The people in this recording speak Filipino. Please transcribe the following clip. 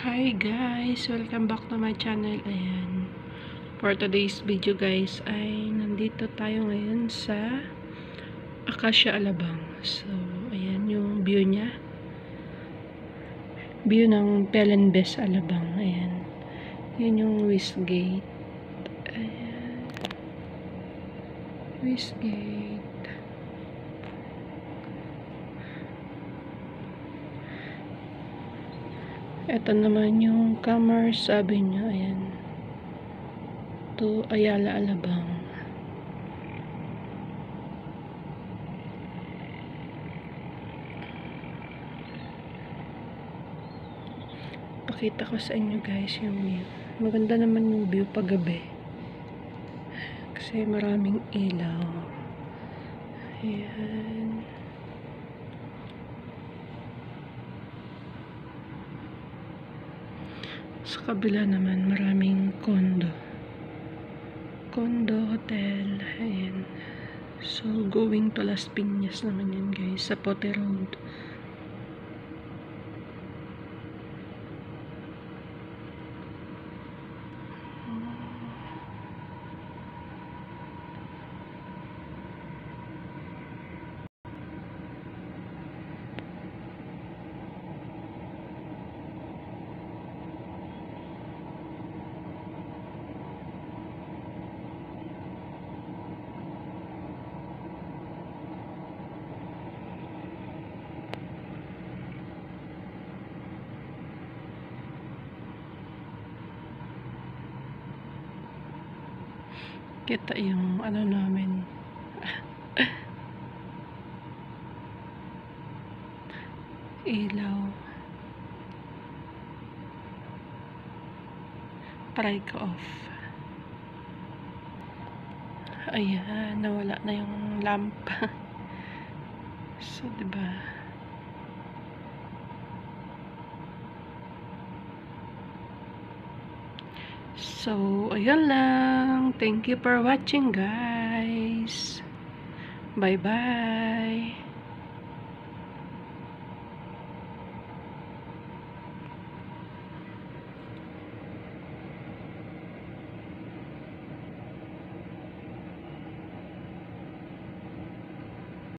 Hi guys! Welcome back to my channel. Ayan. For today's video guys ay nandito tayo ngayon sa Acacia Alabang. So, ayan yung view niya. View ng Pelenbes Alabang. Ayan. Yun yung Westgate. Ayan. Westgate. Ito naman yung Commerce Avenue. Ayan. To Ayala Alabang. Pakita ko sa inyo guys yung view. Maganda naman yung view paggabi. Kasi maraming ilaw. Ayan. Sa kabila naman maraming condo. Condo, hotel. Ayan. So, going to Las Piñas naman yan guys. Sa Pote Road. Kita yung ano namin. Ilaw. Try ko off. Ayan, nawala na yung lamp. So, diba? So, ayan lang. Thank you for watching, guys. Bye-bye.